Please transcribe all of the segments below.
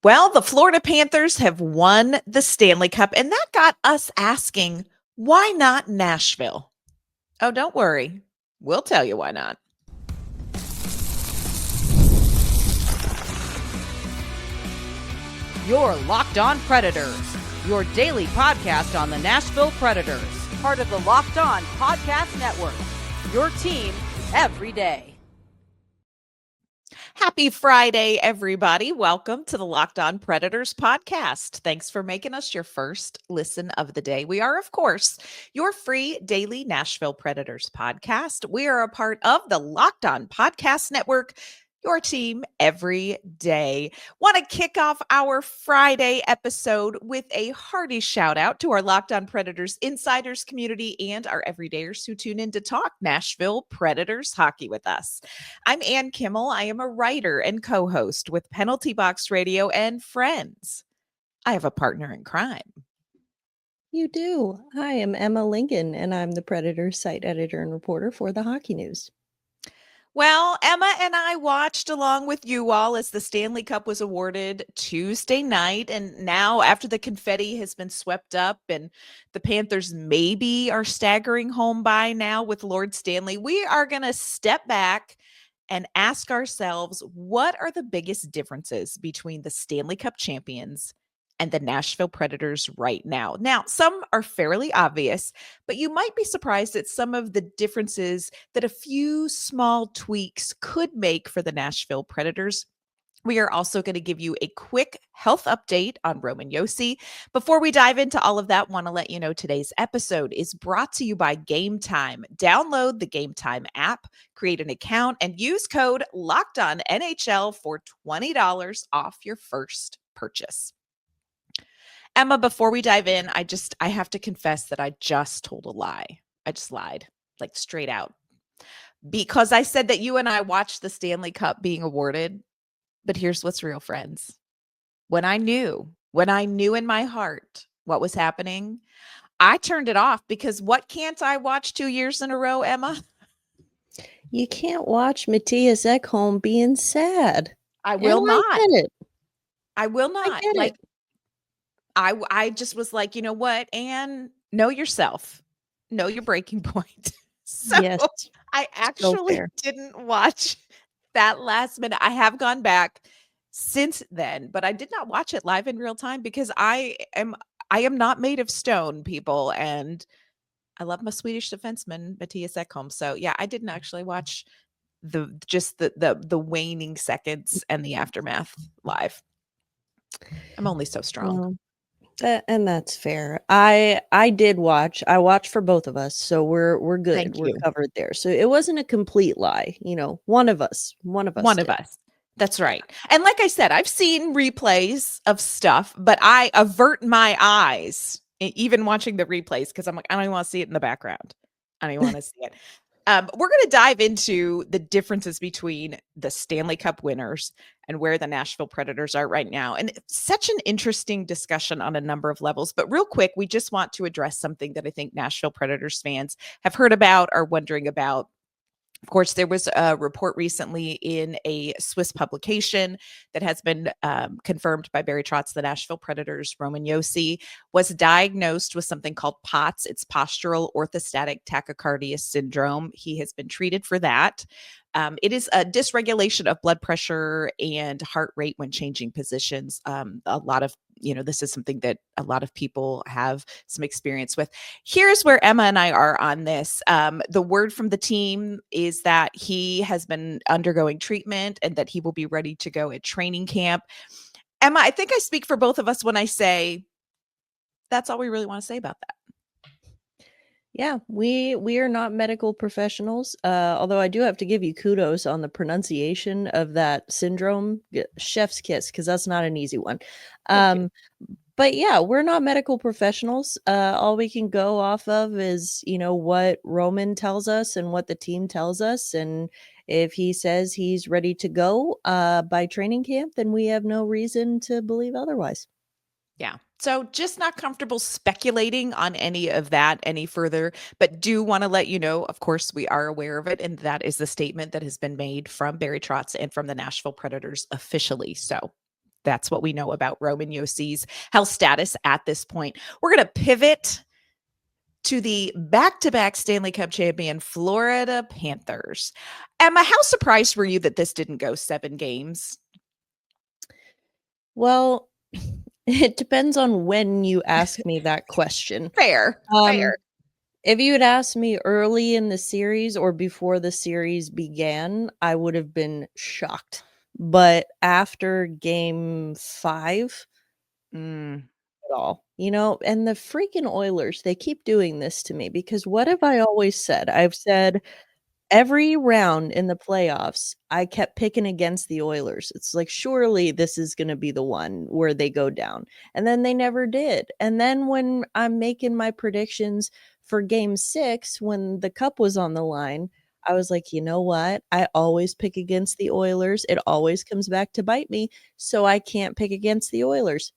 Well, the Florida Panthers have won the Stanley Cup, and that got us asking, why not Nashville? Oh, don't worry. We'll tell you why not. You're Locked On Predators, your daily podcast on the Nashville Predators, part of the Locked On Podcast Network, your team every day. Happy Friday, everybody. Welcome to the Locked On Predators podcast. Thanks for making us your first listen of the day. We are, of course, your free daily Nashville Predators podcast. We are a part of the Locked On Podcast Network, your team every day. Want to kick off our Friday episode with a hearty shout out to our Locked On Predators insiders community and our everydayers who tune in to talk Nashville Predators hockey with us. I'm Ann Kimmel. I am a writer and co-host with Penalty Box Radio and Friends. I have a partner in crime. You do. I am Emma Lingan, and I'm the Predators site editor and reporter for the Hockey News. Well, Emma and I watched along with you all as the Stanley Cup was awarded Tuesday night. And now, after the confetti has been swept up and the Panthers maybe are staggering home by now with Lord Stanley, we are going to step back and ask ourselves, what are the biggest differences between the Stanley Cup champions and the Nashville Predators right now? Now, some are fairly obvious, but you might be surprised at some of the differences that a few small tweaks could make for the Nashville Predators. We are also going to give you a quick health update on Roman Josi. Before we dive into all of that, want to let you know today's episode is brought to you by Game Time. Download the Game Time app, create an account, and use code LOCKEDONNHL for $20 off your first purchase. Emma, before we dive in, I have to confess that I just told a lie. I just lied, like straight out. Because I said that you and I watched the Stanley Cup being awarded. But here's what's real, friends. When I knew in my heart what was happening, I turned it off because what can't I watch 2 years in a row, Emma? You can't watch Matthias Ekholm being sad. I will not. I get it. I will not. I get Like, it. I just was like, you know what, Anne, know yourself. Know your breaking point. So Yes. I actually didn't watch that last minute. I have gone back since then, but I did not watch it live in real time because I am not made of stone, people, and I love my Swedish defenseman Matthias Ekholm. So yeah, I didn't actually watch the waning seconds and the aftermath live. I'm only so strong. And that's fair. I did watch. I watched for both of us, so we're good. Thank We're you. covered there. So it wasn't a complete lie. One of us. That's right. And like I said, I've seen replays of stuff, but I avert my eyes even watching the replays because I'm like, I don't even want to see it in the background. I don't even want to see it. We're going to dive into the differences between the Stanley Cup winners and where the Nashville Predators are right now. And it's such an interesting discussion on a number of levels. But real quick, we just want to address something that I think Nashville Predators fans have heard about, are wondering about. Of course, there was a report recently in a Swiss publication that has been confirmed by Barry Trotz. The Nashville Predators, Roman Josi, was diagnosed with something called POTS. It's postural orthostatic tachycardia syndrome. He has been treated for that. It is a dysregulation of blood pressure and heart rate when changing positions. A lot of, this is something that a lot of people have some experience with. Here's where Emma and I are on this. The word from the team is that he has been undergoing treatment and that he will be ready to go at training camp. Emma, I think I speak for both of us when I say that's all we really want to say about that. Yeah, we are not medical professionals, although I do have to give you kudos on the pronunciation of that syndrome. Chef's kiss, because that's not an easy one. But yeah, we're not medical professionals. All we can go off of is, what Roman tells us and what the team tells us. And if he says he's ready to go by training camp, then we have no reason to believe otherwise. Yeah. So just not comfortable speculating on any of that any further, but do want to let you know, of course, we are aware of it. And that is the statement that has been made from Barry Trotz and from the Nashville Predators officially. So That's what we know about Roman Josi's health status at this point. We're going to pivot to the back-to-back Stanley Cup champion Florida Panthers. Emma, how surprised were you that this didn't go 7 games? Well, it depends on when you ask me that question. Fair. If you had asked me early in the series or before the series began, I would have been shocked. But after game 5, at all, and the freaking Oilers, they keep doing this to me because what have I always said? I've said every round in the playoffs, I kept picking against the Oilers. It's like, surely this is going to be the one where they go down. And then they never did. And then when I'm making my predictions for game 6, when the cup was on the line, I was like, you know what? I always pick against the Oilers. It always comes back to bite me. So I can't pick against the Oilers.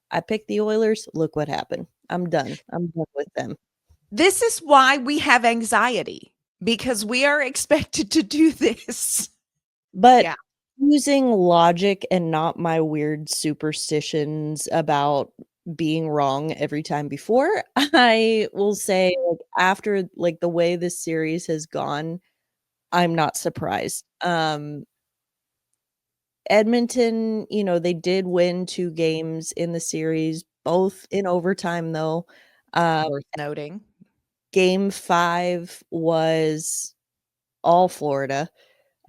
I picked the Oilers. Look what happened. I'm done. I'm done with them. This is why we have anxiety, because we are expected to do this. But using logic and not my weird superstitions about being wrong every time before, I will say, like, after like the way this series has gone, I'm not surprised. Edmonton, they did win 2 games in the series, both in overtime though. Worth noting. Game 5 was all Florida.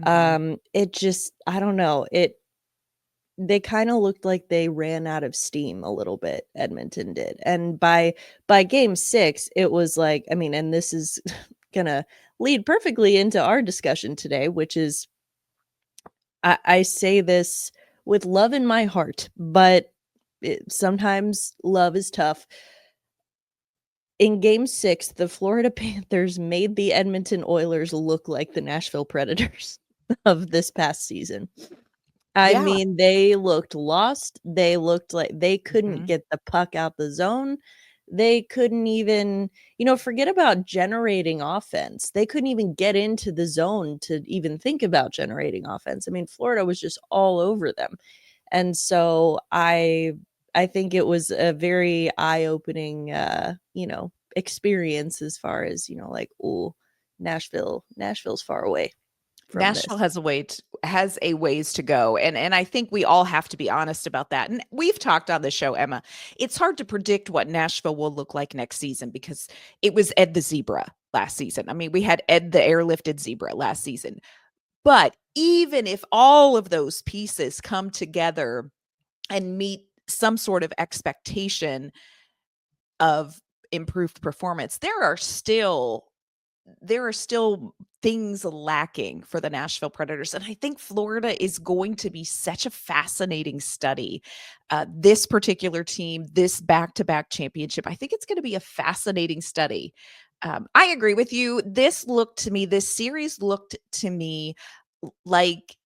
It just, I don't know. They kind of looked like they ran out of steam a little bit. Edmonton did. And by game 6, it was like, I mean, and this is gonna lead perfectly into our discussion today, which is, I say this with love in my heart, but sometimes love is tough. In game 6, the Florida Panthers made the Edmonton Oilers look like the Nashville Predators of this past season. I mean, they looked lost. They looked like they couldn't get the puck out the zone. They couldn't even, forget about generating offense. They couldn't even get into the zone to even think about generating offense. I mean, Florida was just all over them. And so I think it was a very eye-opening, experience as far as, like, oh, Nashville's far away. Nashville has a ways to go. And I think we all have to be honest about that. And we've talked on the show, Emma, it's hard to predict what Nashville will look like next season because it was Ed the Zebra last season. I mean, we had Ed the airlifted zebra last season. But even if all of those pieces come together and meet some sort of expectation of improved performance, there are still things lacking for the Nashville Predators. And I think Florida is going to be such a fascinating study. This particular team, this back-to-back championship, I think it's going to be a fascinating study. I agree with you. This series looked to me like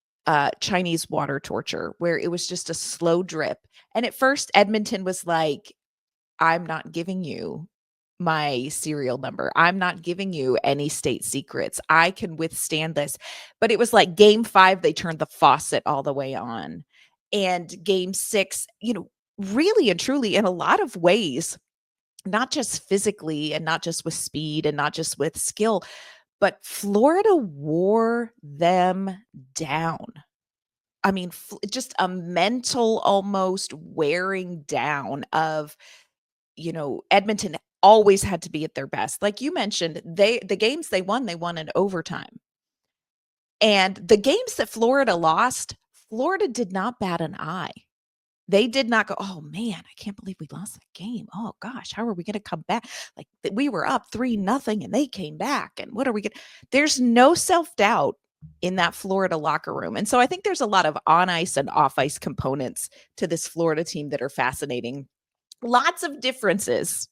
Chinese water torture, where it was just a slow drip. And at first, Edmonton was like, I'm not giving you my serial number. I'm not giving you any state secrets. I can withstand this. But it was like game 5, they turned the faucet all the way on. And game 6, really and truly, in a lot of ways, not just physically and not just with speed and not just with skill, but Florida wore them down. I mean, just a mental almost wearing down of, Edmonton always had to be at their best. Like you mentioned, the games they won in overtime. And the games that Florida lost, Florida did not bat an eye. They did not go, oh man, I can't believe we lost that game. Oh gosh, how are we going to come back? Like we were up 3-0 and they came back. And what are we going to? There's no self-doubt in that Florida locker room. And so I think there's a lot of on ice and off ice components to this Florida team that are fascinating. Lots of differences,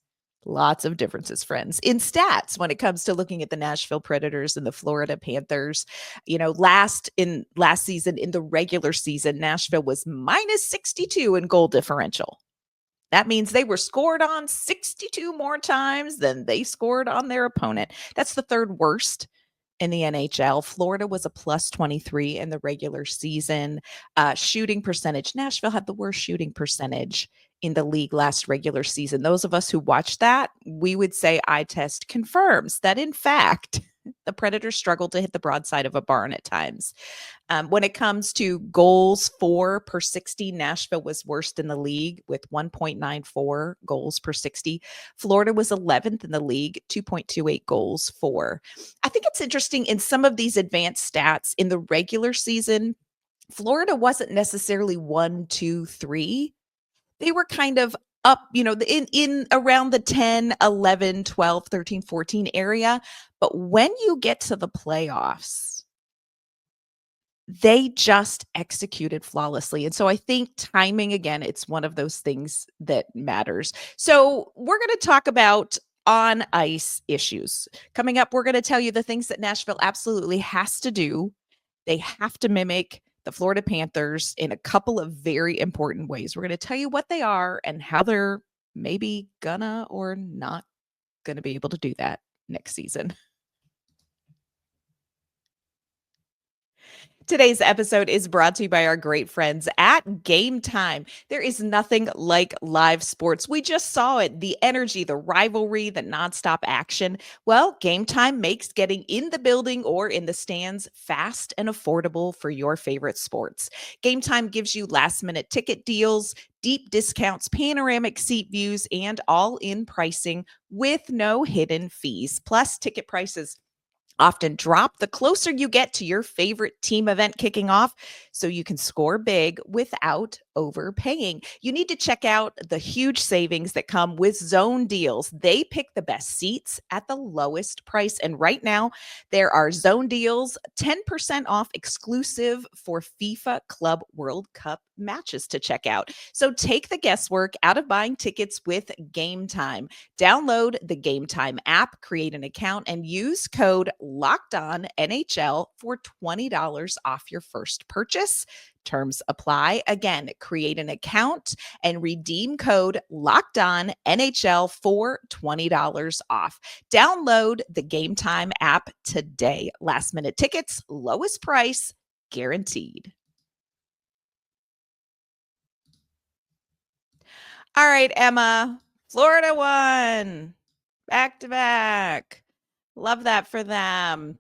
friends, in stats when it comes to looking at the Nashville Predators and the Florida Panthers. Last season, in the regular season, Nashville was -62 in goal differential. That means they were scored on 62 more times than they scored on their opponent. That's the third worst in the NHL. Florida was a plus 23 in the regular season. Shooting percentage, Nashville had the worst shooting percentage in the league last regular season. Those of us who watched that, we would say eye test confirms that, in fact, the Predators struggled to hit the broadside of a barn at times. When it comes to goals for per 60, Nashville was worst in the league with 1.94 goals per 60. Florida was 11th in the league, 2.28 goals for. I think it's interesting in some of these advanced stats in the regular season, Florida wasn't necessarily 1, 2, 3. They were kind of up, in around the 10, 11, 12, 13, 14 area. But when you get to the playoffs, they just executed flawlessly. And so I think timing, again, it's one of those things that matters. So we're going to talk about on ice issues. Coming up, we're going to tell you the things that Nashville absolutely has to do. They have to mimic the Florida Panthers in a couple of very important ways. We're going to tell you what they are and how they're maybe gonna or not going to be able to do that next season. Today's episode is brought to you by our great friends at Game Time. There is nothing like live sports. We just saw it, the energy, the rivalry, the nonstop action. Well, Game Time makes getting in the building or in the stands fast and affordable for your favorite sports. Game Time gives you last-minute ticket deals, deep discounts, panoramic seat views, and all-in pricing with no hidden fees. Plus, ticket prices often drop the closer you get to your favorite team event kicking off, so you can score big without overpaying. You need to check out the huge savings that come with zone deals. They pick the best seats at the lowest price. And right now, there are zone deals 10% off exclusive for FIFA Club World Cup matches to check out. So take the guesswork out of buying tickets with Game Time. Download the Game Time app, create an account, and use code LOCKEDON NHL for $20 off your first purchase. Terms apply. Again, create an account and redeem code LOCKEDONNHL for $20 off. Download the Game Time app today. Last minute tickets, lowest price, guaranteed. All right, Emma, Florida won back to back. Love that for them.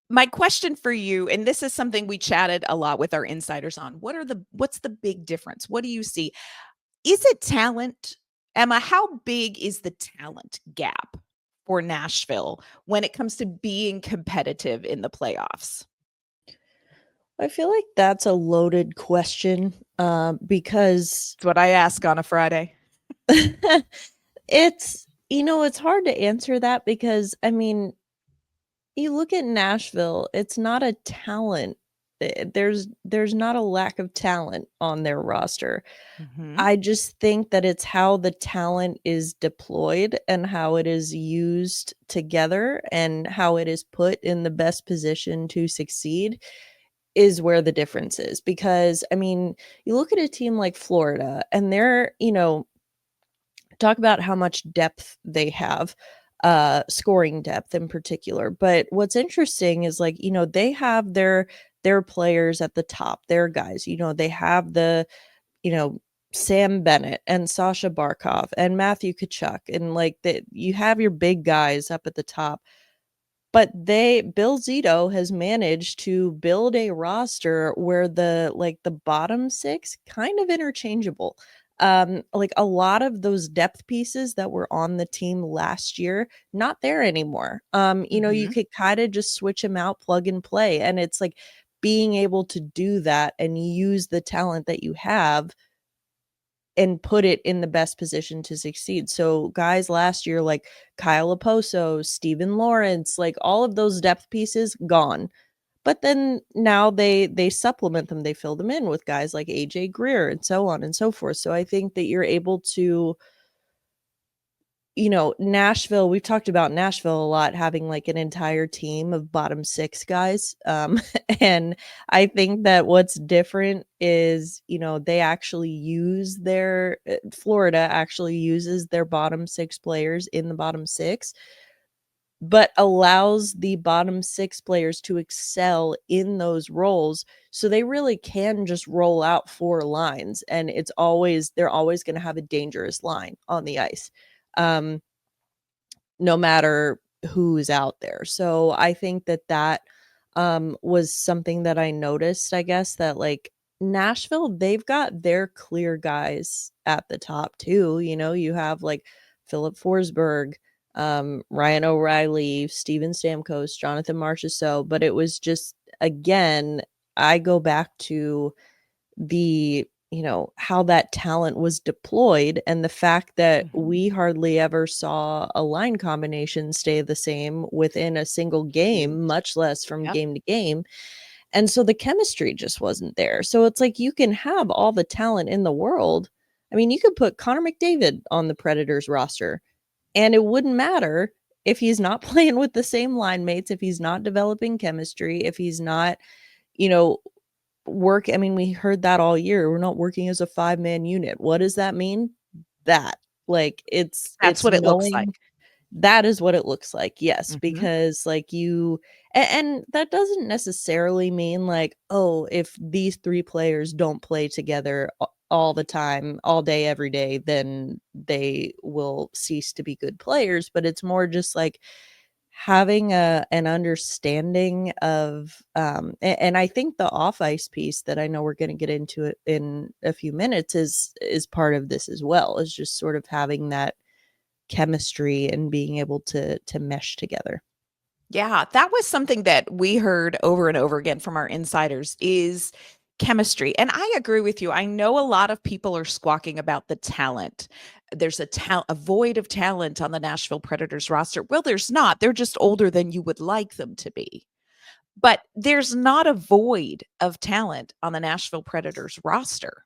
My question for you, and this is something we chatted a lot with our insiders on. What's the big difference? What do you see? Is it talent? Emma, how big is the talent gap for Nashville when it comes to being competitive in the playoffs? I feel like that's a loaded question because It's what I ask on a Friday. it's hard to answer that because, I mean, you look at Nashville, it's not a talent. There's not a lack of talent on their roster. Mm-hmm. I just think that it's how the talent is deployed and how it is used together and how it is put in the best position to succeed is where the difference is. Because, I mean, you look at a team like Florida and they're, talk about how much depth they have, scoring depth in particular. But what's interesting is, like, they have their players at the top, their guys, they have Sam Bennett and Sasha Barkov and Matthew Tkachuk, and like that, you have your big guys up at the top. But Bill Zito has managed to build a roster where the bottom six kind of interchangeable. Like a lot of those depth pieces that were on the team last year, not there anymore. You could kind of just switch them out, plug and play. And it's like being able to do that and use the talent that you have and put it in the best position to succeed. So guys last year like Kyle Oposo, Steven Lawrence, like all of those depth pieces gone. But then now they supplement them, they fill them in with guys like AJ Greer and so on and so forth. So I think that you're able to, Nashville, we've talked about Nashville a lot, having like an entire team of bottom six guys. And I think that what's different is, they actually use Florida actually uses their bottom six players in the bottom six. but allows the bottom 6 players to excel in those roles. So they really can just roll out 4 lines, and they're always going to have a dangerous line on the ice, no matter who's out there. So I think that was something that I noticed, I guess, that like Nashville, they've got their clear guys at the top too. You have like Philip Forsberg, Ryan O'Reilly, Steven Stamkos, Jonathan Marchessault, but it was just, again, I go back to the how that talent was deployed, and the fact that we hardly ever saw a line combination stay the same within a single game, much less from game to game. And so the chemistry just wasn't there. So it's like, you can have all the talent in the world. I mean, you could put Connor McDavid on the Predators roster and it wouldn't matter if he's not playing with the same line mates, if he's not developing chemistry, if he's not, you know, I mean, we heard that all year. We're not working as a 5-man unit. What does that mean? That, like, That's it's what it looks like. knowing that is what it looks like. Yes, Mhm. because like and that doesn't necessarily mean like, oh, if these 3 players don't play together all the time, all day, every day, then they will cease to be good players. But it's more just like having an understanding of and I think the off ice piece that I know we're going to get into it in a few minutes is part of this as well, is just sort of having that chemistry and being able to mesh together. Yeah, that was something that we heard over and over again from our insiders is chemistry. And I agree with you. I know a lot of people are squawking about the talent. There's a void of talent on the Nashville Predators roster. Well, there's not. They're just older than you would like them to be. But there's not a void of talent on the Nashville Predators roster.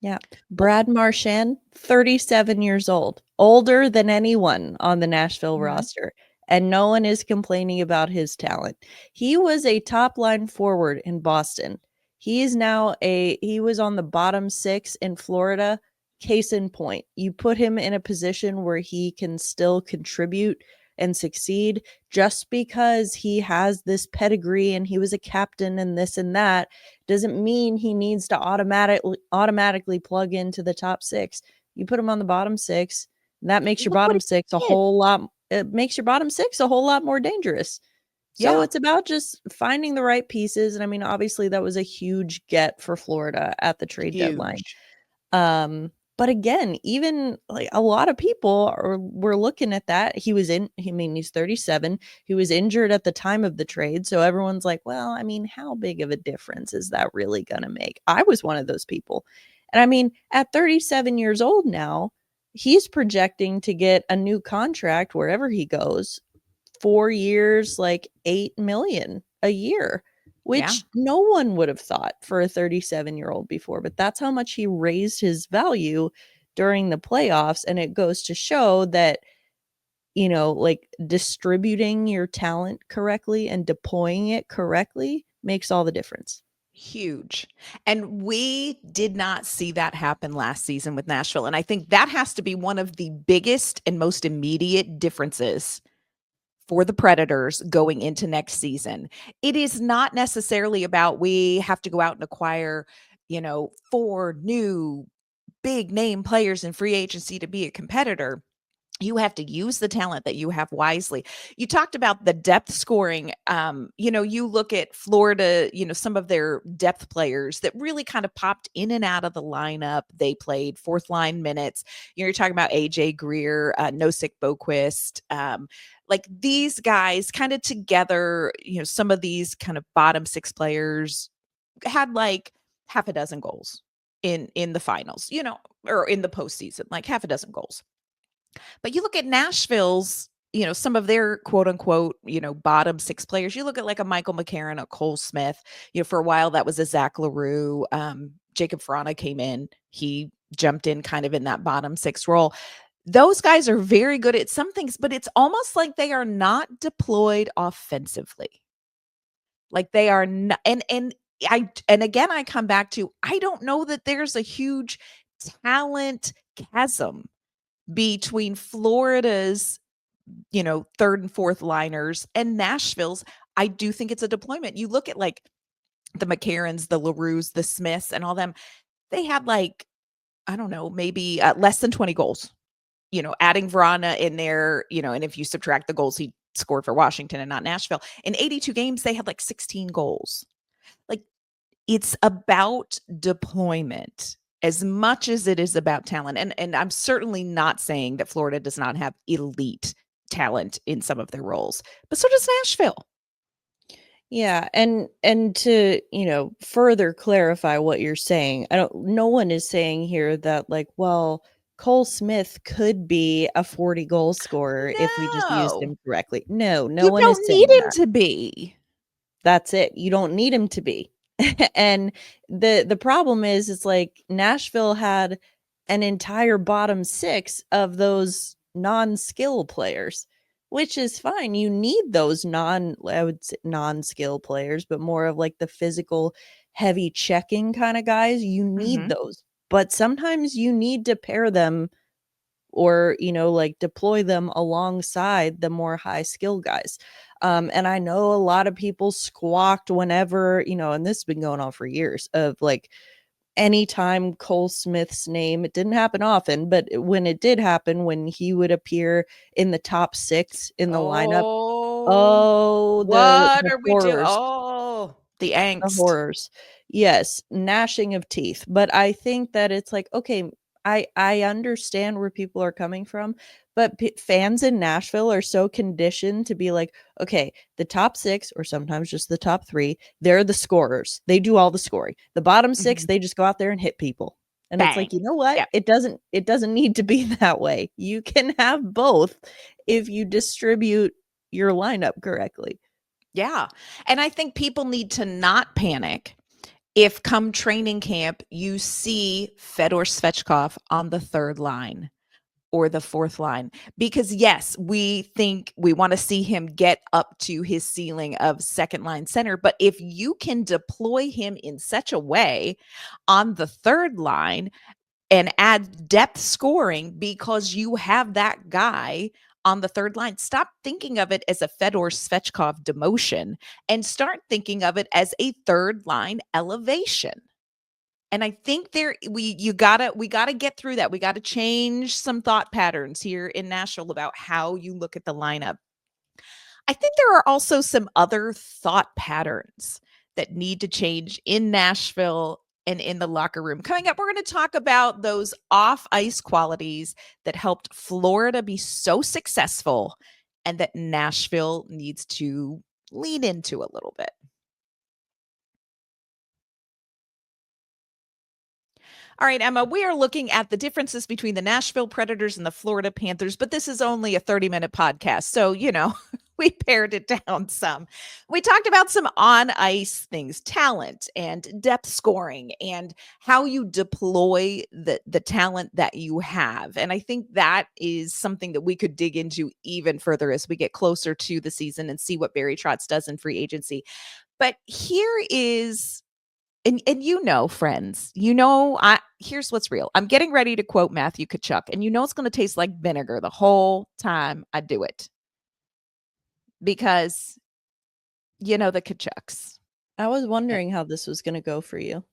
Yeah. Brad Marchand, 37 years old, older than anyone on the Nashville roster, and no one is complaining about his talent. He was a top line forward in Boston. He was on the bottom 6 in Florida. Case in point, you put him in a position where he can still contribute and succeed. Just because he has this pedigree and he was a captain and this and that doesn't mean he needs to automatically plug into the top 6. You put him on the bottom 6, and that makes your bottom 6 a whole lot more dangerous. So Yeah. it's about just finding the right pieces. And I mean, obviously that was a huge get for Florida at the trade deadline. Huge. But again, even like a lot of people were looking at that. He's 37. He was injured at the time of the trade. So everyone's like, well, I mean, how big of a difference is that really going to make? I was one of those people. And I mean, at 37 years old now, he's projecting to get a new contract wherever he goes, 4 years, like 8 million a year, which no one would have thought for a 37-year-old before. But that's how much he raised his value during the playoffs. And it goes to show that, like, distributing your talent correctly and deploying it correctly makes all the difference. Huge. And we did not see that happen last season with Nashville. And I think that has to be one of the biggest and most immediate differences for the Predators going into next season. It is not necessarily about we have to go out and acquire, 4 new big name players in free agency to be a competitor. You have to use the talent that you have wisely. You talked about the depth scoring. You look at Florida, some of their depth players that really kind of popped in and out of the lineup. They played 4th line minutes. You're talking about AJ Greer, Nosek Boquist, like these guys kind of together, some of these kind of bottom 6 players had like half a dozen goals in the finals, or in the postseason, like half a dozen goals. But you look at Nashville's, some of their quote unquote, bottom 6 players. You look at like a Michael McCarron, a Cole Smith, for a while that was a Zach LaRue. Jacob Frana came in. He jumped in kind of in that bottom 6 role. Those guys are very good at some things, but it's almost like they are not deployed offensively. Like they are not, and again, I come back to, I don't know that there's a huge talent chasm between Florida's third and fourth liners, and Nashville's, I do think it's a deployment. You look at like the McCarrons, the LaRues, the Smiths, and all them, they had like, I don't know, maybe less than 20 goals, adding Vrana in there, and if you subtract the goals he scored for Washington and not Nashville, in 82 games, they had like 16 goals. Like, it's about deployment as much as it is about talent. And I'm certainly not saying that Florida does not have elite talent in some of their roles, but so does Nashville. Yeah, and to, further clarify what you're saying, no one is saying here that like, well, Cole Smith could be a 40 goal scorer if we just used No. him correctly. No You one is don't need saying him that. to be. That's it. You don't need him to be. And the problem is, it's like Nashville had an entire bottom six of those non-skill players, which is fine. You need those I would say non-skill players, but more of like the physical, heavy checking kind of guys. You need those, but sometimes you need to pair them or, like deploy them alongside the more high skill guys. And I know a lot of people squawked whenever, and this has been going on for years, of like anytime Cole Smith's name, it didn't happen often, but when it did happen, when he would appear in the top six in the lineup, What the are we doing? horrors. Oh, the The angst. horrors. Yes, gnashing of teeth. But I think that it's like, okay, I understand where people are coming from, but fans in Nashville are so conditioned to be like, okay, the top six, or sometimes just the top three, they're the scorers. They do all the scoring. The bottom six, they just go out there and hit people. And it's Bang. like, you know what? Yep. It doesn't need to be that way. You can have both if you distribute your lineup correctly. Yeah. And I think people need to not panic if come training camp you see Fedor Svechkov on the third line or the fourth line, because yes, we think we want to see him get up to his ceiling of second line center, but if you can deploy him in such a way on the third line and add depth scoring because you have that guy on the third line, stop thinking of it as a Fedor Svechkov demotion and start thinking of it as a third line elevation. And I think we gotta get through that. We got to change some thought patterns here in Nashville about how you look at the lineup. I think there are also some other thought patterns that need to change in Nashville and in the locker room. Coming up, we're going to talk about those off ice qualities that helped Florida be so successful and that Nashville needs to lean into a little bit. All right, Emma, we are looking at the differences between the Nashville Predators and the Florida Panthers, but this is only a 30-minute podcast. So, we pared it down some. We talked about some on ice things, talent and depth scoring, and how you deploy the talent that you have. And I think that is something that we could dig into even further as we get closer to the season and see what Barry Trotz does in free agency. But here is, and friends, here's what's real. I'm getting ready to quote Matthew Tkachuk, and it's going to taste like vinegar the whole time I do it. Because, the Tkachuks. I was wondering how this was going to go for you.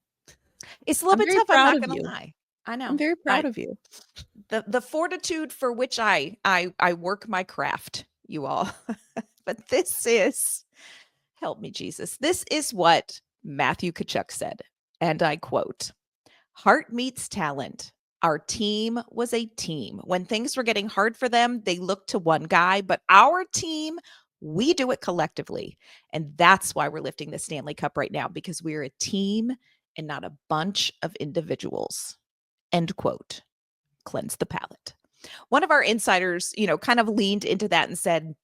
It's a little bit tough, I'm not going to lie. I know. I'm very proud of you. The fortitude for which I work my craft, you all. But this is, help me, Jesus. This is what Matthew Tkachuk said, and I quote, "Heart meets talent. Our team was a team. When things were getting hard for them, they looked to one guy, but our team, we do it collectively. And that's why we're lifting the Stanley Cup right now, because we're a team and not a bunch of individuals." End quote. Cleanse the palate. One of our insiders, kind of leaned into that and said,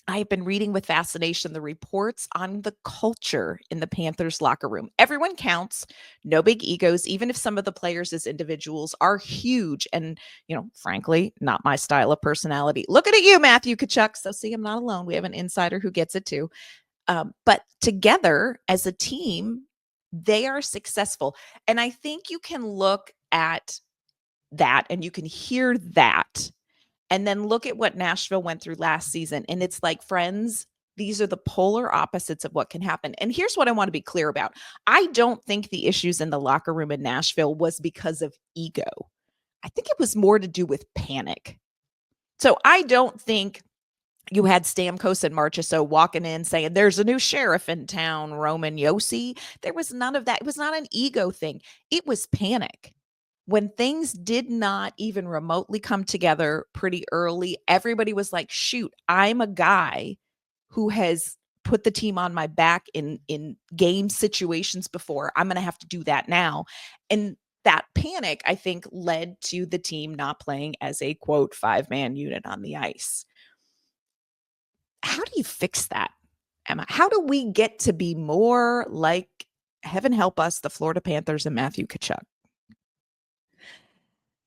"I've been reading with fascination the reports on the culture in the Panthers locker room. Everyone counts, no big egos, even if some of the players as individuals are huge and, frankly, not my style of personality." Looking at you, Matthew Tkachuk. So see, I'm not alone. We have an insider who gets it too. But together as a team, they are successful. And I think you can look at that and you can hear that And then look at what Nashville went through last season. And it's like, friends, these are the polar opposites of what can happen. And here's what I want to be clear about. I don't think the issues in the locker room in Nashville was because of ego. I think it was more to do with panic. So I don't think you had Stamkos and Marchessault walking in saying, there's a new sheriff in town, Roman Josi. There was none of that. It was not an ego thing. It was panic. When things did not even remotely come together pretty early, everybody was like, shoot, I'm a guy who has put the team on my back in game situations before. I'm going to have to do that now. And that panic, I think, led to the team not playing as a, quote, 5-man unit on the ice. How do you fix that, Emma? How do we get to be more like, heaven help us, the Florida Panthers and Matthew Tkachuk?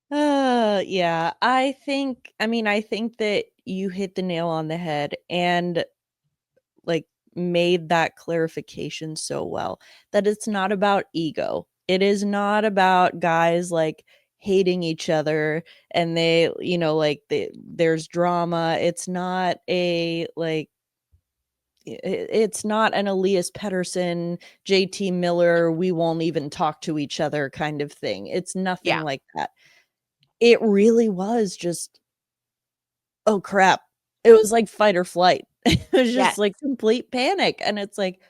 Yeah, I think that you hit the nail on the head and like made that clarification so well, that it's not about ego. It is not about guys like hating each other and they, there's drama. It's not it's not an Elias Pettersson, JT Miller, we won't even talk to each other kind of thing. It's nothing like that. It really was just, oh crap. It was like fight or flight. It was just like complete panic. And it's like,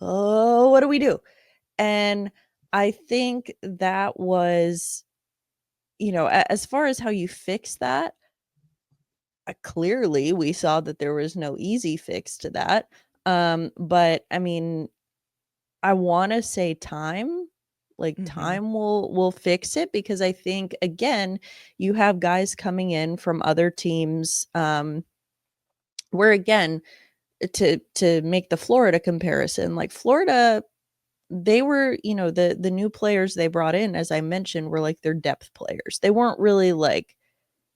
oh, what do we do? And I think that was, as far as how you fix that, clearly we saw that there was no easy fix to that. But I mean, I want to say time, time will fix it, because I think, again, you have guys coming in from other teams, where, again, to make the Florida comparison, like Florida, they were, the new players they brought in, as I mentioned, were like their depth players. They weren't really like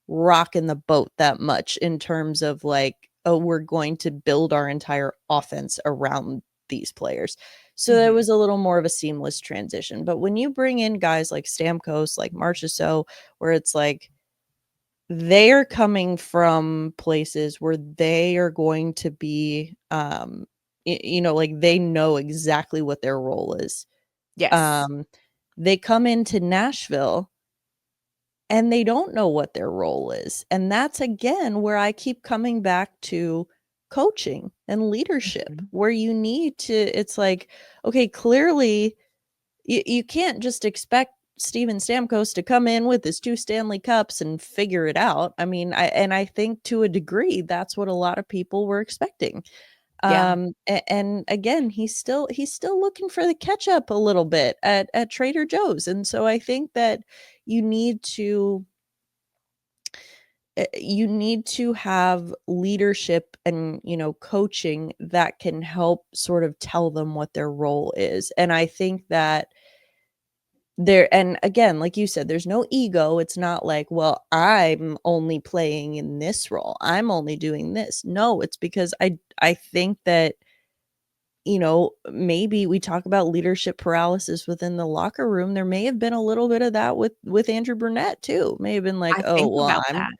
rocking the boat that much in terms of like, oh, we're going to build our entire offense around these players. So that was a little more of a seamless transition. But when you bring in guys like Stamkos, like Marchessault, where it's like they are coming from places where they are going to be, like they know exactly what their role is. Yes. They come into Nashville and they don't know what their role is. And that's, again, where I keep coming back to coaching and leadership, where you need to, it's like, okay, clearly you can't just expect Steven Stamkos to come in with his 2 Stanley Cups and figure it out. I mean, I think to a degree, that's what a lot of people were expecting. And again, he's still looking for the ketchup a little bit at Trader Joe's. And so I think that you need to have leadership and, coaching that can help sort of tell them what their role is. And I think that and again, like you said, there's no ego. It's not like, well, I'm only playing in this role, I'm only doing this. No, it's because I think that, maybe we talk about leadership paralysis within the locker room. There may have been a little bit of that with Andrew Burnett too. May have been like, I oh, think well, about that.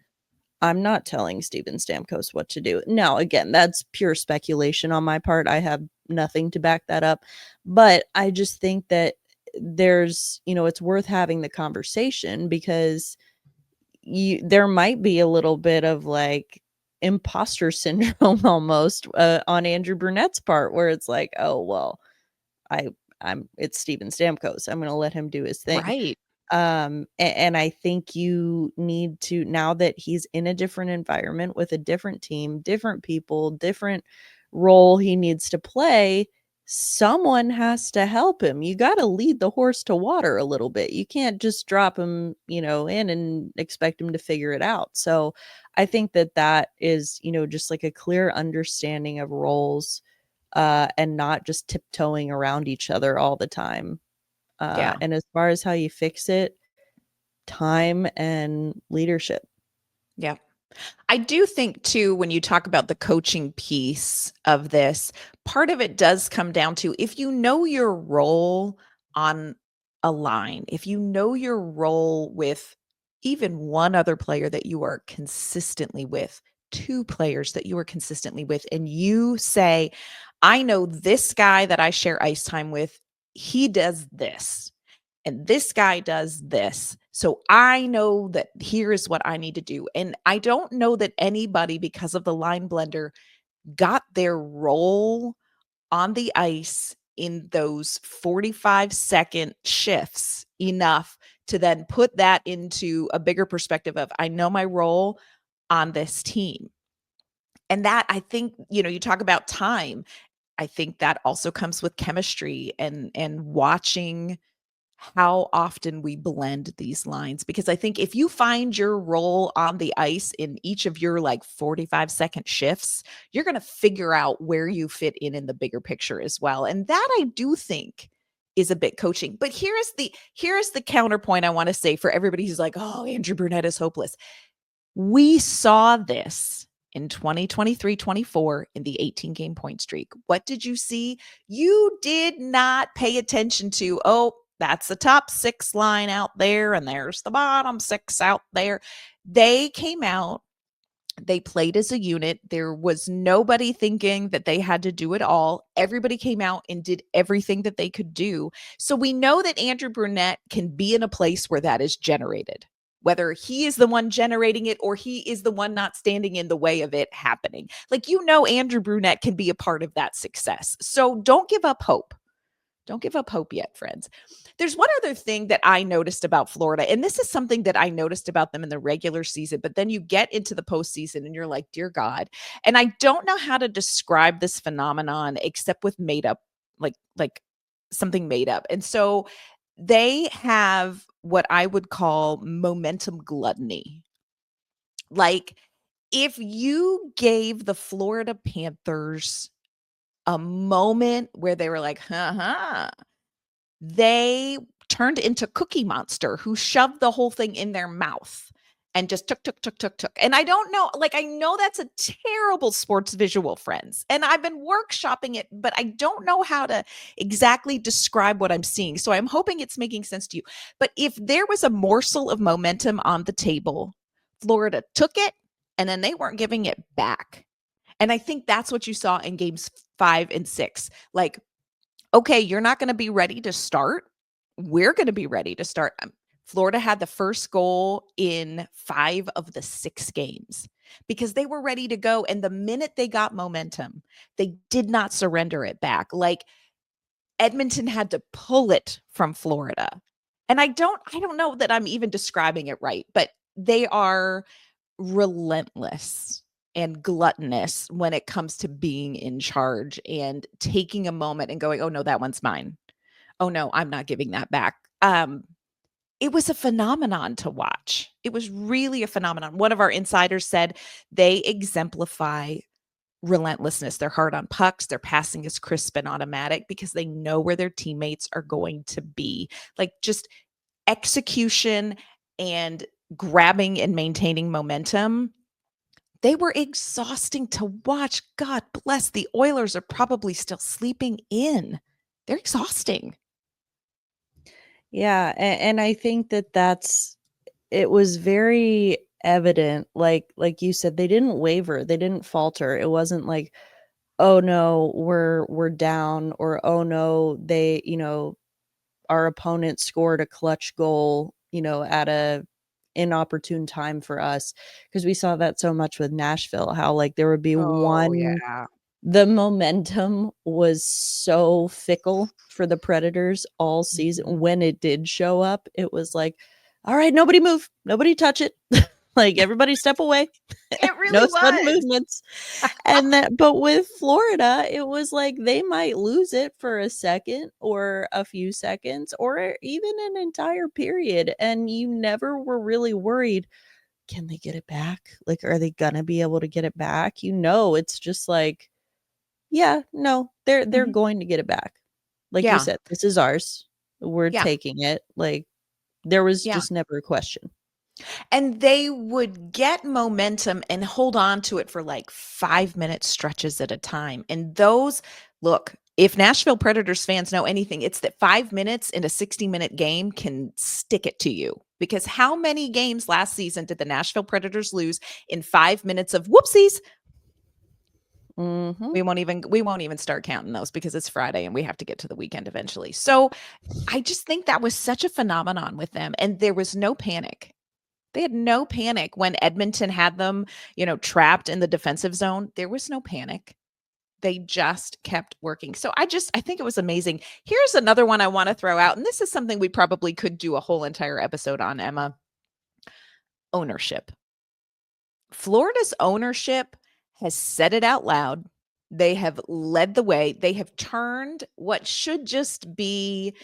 I'm not telling Steven Stamkos what to do. Now, again, that's pure speculation on my part. I have nothing to back that up. But I just think that there's, it's worth having the conversation, because there might be a little bit of like imposter syndrome almost on Andrew Burnett's part, where it's like, oh, well, it's Steven Stamkos, I'm going to let him do his thing. Right. And I think you need to, now that he's in a different environment with a different team, different people, different role he needs to play, someone has to help him. You got to lead the horse to water a little bit. You can't just drop him, in and expect him to figure it out. So I think that is, just like a clear understanding of roles, and not just tiptoeing around each other all the time. And as far as how you fix it, time and leadership. Yeah. I do think too, when you talk about the coaching piece of this, part of it does come down to, if you know your role on a line, if you know your role with even one other player that you are consistently with, two players that you are consistently with, and you say, I know this guy that I share ice time with, he does this, and this guy does this. So I know that here is what I need to do. And I don't know that anybody, because of the line blender, got their role on the ice in those 45-second shifts enough to then put that into a bigger perspective of, I know my role on this team. And that, I think, you talk about time. I think that also comes with chemistry and watching how often we blend these lines, because I think if you find your role on the ice in each of your like 45-second shifts, you're going to figure out where you fit in the bigger picture as well. And that, I do think, is a bit coaching. But here's the counterpoint I want to say for everybody who's like, oh, Andrew Brunette is hopeless. We saw this in 2023-24 in the 18-game point streak. What did you see? You did not pay attention to, oh, that's the top six line out there, and there's the bottom six out there. They came out, they played as a unit. There was nobody thinking that they had to do it all. Everybody came out and did everything that they could do. So we know that Andrew Brunette can be in a place where that is generated, whether he is the one generating it or he is the one not standing in the way of it happening. Like, Andrew Brunette can be a part of that success. So don't give up hope. Don't give up hope yet, friends. There's one other thing that I noticed about Florida, and this is something that I noticed about them in the regular season, but then you get into the postseason and you're like, dear God. And I don't know how to describe this phenomenon except with made up, like something made up. And so they have what I would call momentum gluttony. Like, if you gave the Florida Panthers a moment where they were like, they turned into Cookie Monster, who shoved the whole thing in their mouth and just took. And I don't know, like, I know that's a terrible sports visual, friends. And I've been workshopping it, but I don't know how to exactly describe what I'm seeing. So I'm hoping it's making sense to you. But if there was a morsel of momentum on the table, Florida took it, and then they weren't giving it back. And I think that's what you saw in games 5 and 6. Like, okay, you're not going to be ready to start. We're going to be ready to start. Florida had the first goal in 5 of the 6 games because they were ready to go. And the minute they got momentum, they did not surrender it back. Like, Edmonton had to pull it from Florida. And I don't know that I'm even describing it right, but they are relentless and gluttonous when it comes to being in charge and taking a moment and going, oh no, that one's mine. Oh no, I'm not giving that back. It was a phenomenon to watch. It was really a phenomenon. One of our insiders said they exemplify relentlessness. They're hard on pucks. Their passing is crisp and automatic because they know where their teammates are going to be. Like, just execution and grabbing and maintaining momentum. They were exhausting to watch. God bless. The Oilers are probably still sleeping in. They're exhausting. Yeah, and I think it was very evident, like you said, they didn't waver, they didn't falter. It wasn't like, oh no, we're down, or oh no, they, our opponent scored a clutch goal, at a inopportune time for us, because we saw that so much with Nashville, how like there would be the momentum was so fickle for the Predators all season. Mhm. When it did show up, it was like, all right, nobody move, nobody touch it. Like, everybody step away. It really No was. sudden movements. But with Florida, it was like they might lose it for a second or a few seconds or even an entire period. And you never were really worried, can they get it back? Like, are they gonna be able to get it back? It's just like, yeah, no, they're Mhm. going to get it back. Like you Yeah. said, this is ours. We're Yeah. taking it. Like, there was Yeah. just never a question. And they would get momentum and hold on to it for like 5-minute stretches at a time. And look, if Nashville Predators fans know anything, it's that 5 minutes in a 60-minute game can stick it to you. Because how many games last season did the Nashville Predators lose in 5 minutes of whoopsies? Mhm. We won't even start counting those because it's Friday and we have to get to the weekend eventually. So I just think that was such a phenomenon with them, and there was no panic. They had no panic when Edmonton had them, trapped in the defensive zone. There was no panic. They just kept working. So I think it was amazing. Here's another one I want to throw out, and this is something we probably could do a whole entire episode on, Emma. Ownership. Florida's ownership has said it out loud. They have led the way. They have turned what should just be,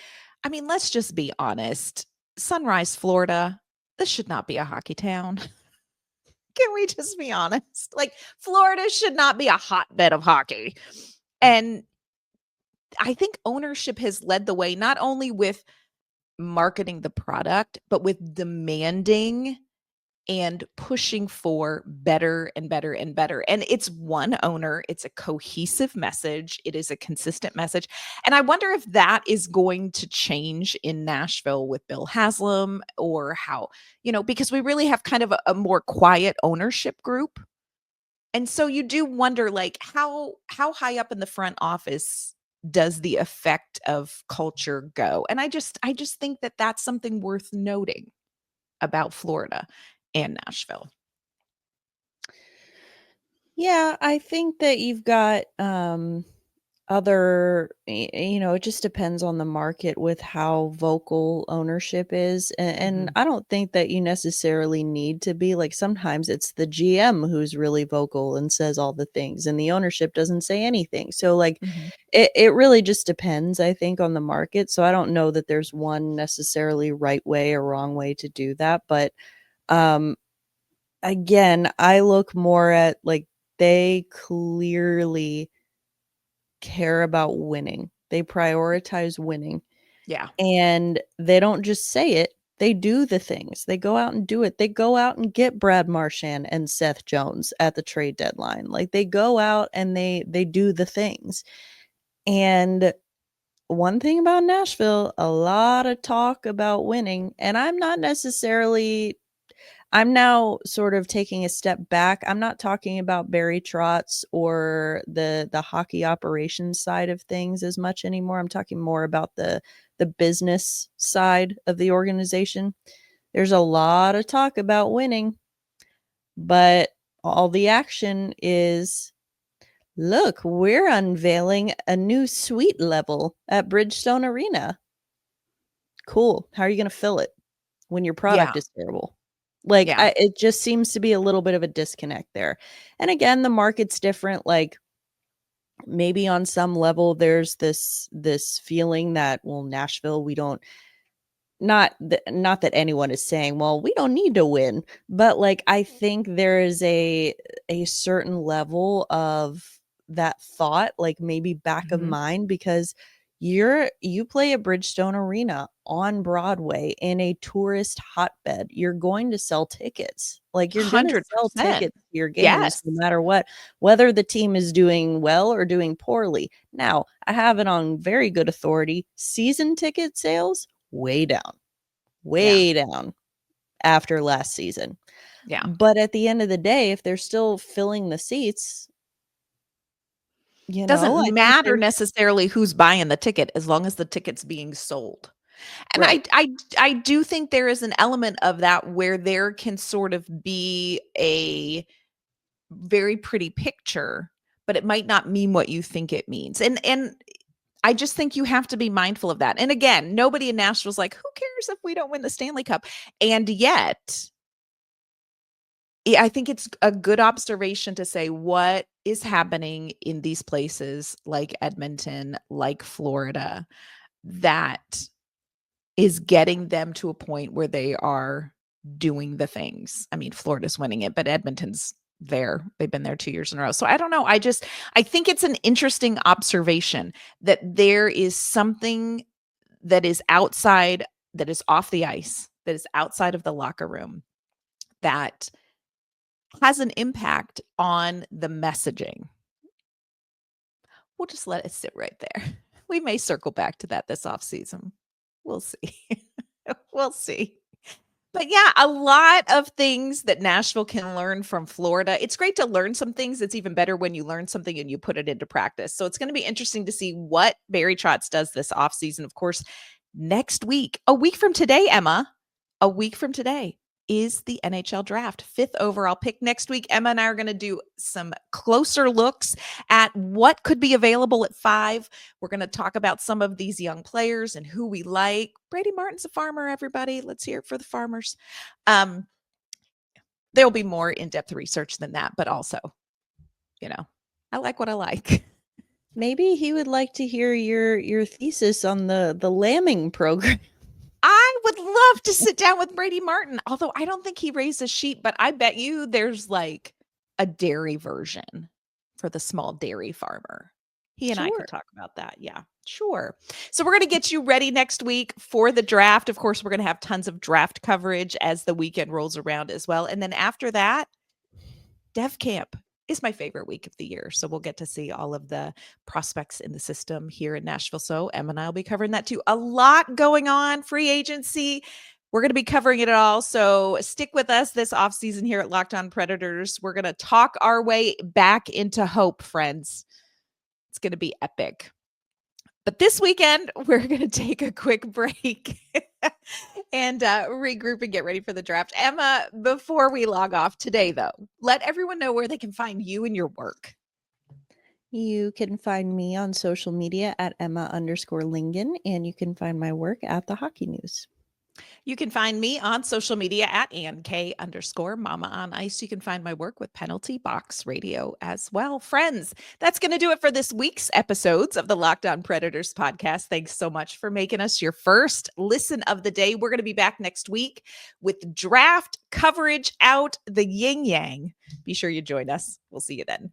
let's just be honest. Sunrise, Florida, this should not be a hockey town. Can we just be honest? Like, Florida should not be a hotbed of hockey. And I think ownership has led the way, not only with marketing the product, but with demanding and pushing for better and better and better. And it's one owner, it's a cohesive message, it is a consistent message. And I wonder if that is going to change in Nashville with Bill Haslam, or how, because we really have kind of a more quiet ownership group. And so you do wonder, like, how high up in the front office does the effect of culture go? And I just think that that's something worth noting about Florida and Nashville. Yeah, I think that you've got other it just depends on the market with how vocal ownership is, and I don't think that you necessarily need to be like, sometimes it's the GM who's really vocal and says all the things and the ownership doesn't say anything. So like it really just depends, I think, on the market. So I don't know that there's one necessarily right way or wrong way to do that, but again, I look more at, like, they clearly care about winning. They prioritize winning, Yeah. and they don't just say it, they do the things. They go out and do it. They go out and get Brad Marchand and Seth Jones at the trade deadline. Like, they go out and they do the things. And one thing about Nashville, a lot of talk about winning, and I'm now sort of taking a step back. I'm not talking about Barry Trotz or the hockey operations side of things as much anymore. I'm talking more about the business side of the organization. There's a lot of talk about winning, but all the action is, look, we're unveiling a new suite level at Bridgestone Arena. Cool. How are you going to fill it when your product Yeah. is terrible? Like, Yeah. it just seems to be a little bit of a disconnect there. And again, the market's different. Like, maybe on some level, there's this feeling that, well, Nashville, we don't, not that anyone is saying, well, we don't need to win, but like, I think there is a certain level of that thought, like maybe back of mind, because you play at Bridgestone Arena on Broadway in a tourist hotbed. You're going to sell tickets. Like, you're going to sell 100%. tickets to your games Yes. no matter what, whether the team is doing well or doing poorly. Now, I have it on very good authority. Season ticket sales way down after last season. Yeah. But at the end of the day, if they're still filling the seats, Doesn't I think matter there's necessarily who's buying the ticket, as long as the ticket's being sold. And I right. I I do think there is an element of that where there can sort of be a very pretty picture, but it might not mean what you think it means. And I just think you have to be mindful of that. And again, nobody in Nashville's like, who cares if we don't win the Stanley Cup? And yet, I think it's a good observation to say what is happening in these places like Edmonton, like Florida, that is getting them to a point where they are doing the things. I mean, Florida's winning it, but Edmonton's there. They've been there 2 years in a row. So I don't know. I think it's an interesting observation that there is something that is outside, that is off the ice, that is outside of the locker room, that has an impact on the messaging. We'll just let it sit right there. We may circle back to that this offseason. We'll see. We'll see. But yeah, a lot of things that Nashville can learn from Florida. It's great to learn some things. It's even better when you learn something and you put it into practice. So it's going to be interesting to see what Barry Trotz does this offseason. Of course, next week, a week from today, Emma, a week from today is the NHL draft. 5th overall pick next week. Emma and I are going to do some closer looks at what could be available at 5. We're going to talk about some of these young players and who we like. Brady Martin's a farmer, everybody. Let's hear it for the farmers. There'll be more in-depth research than that, but also, I like what I like. Maybe he would like to hear your thesis on the lambing program. I would love to sit down with Brady Martin, although I don't think he raises sheep, but I bet you there's like a dairy version for the small dairy farmer. He and I could talk about that. Yeah, sure. So we're going to get you ready next week for the draft. Of course, we're going to have tons of draft coverage as the weekend rolls around as well. And then after that, Dev Camp is my favorite week of the year. So we'll get to see all of the prospects in the system here in Nashville. So Emma and I will be covering that too. A lot going on, free agency. We're going to be covering it all. So stick with us this offseason here at Locked On Predators. We're going to talk our way back into hope, friends. It's going to be epic. But this weekend, we're going to take a quick break and regroup and get ready for the draft. Emma, before we log off today, though, let everyone know where they can find you and your work. You can find me on social media at Emma_Lingan, and you can find my work at the Hockey News. You can find me on social media at AnnK_Mama on Ice. You can find my work with Penalty Box Radio as well. Friends, that's going to do it for this week's episodes of the Locked On Predators podcast. Thanks so much for making us your first listen of the day. We're going to be back next week with draft coverage out the yin yang. Be sure you join us. We'll see you then.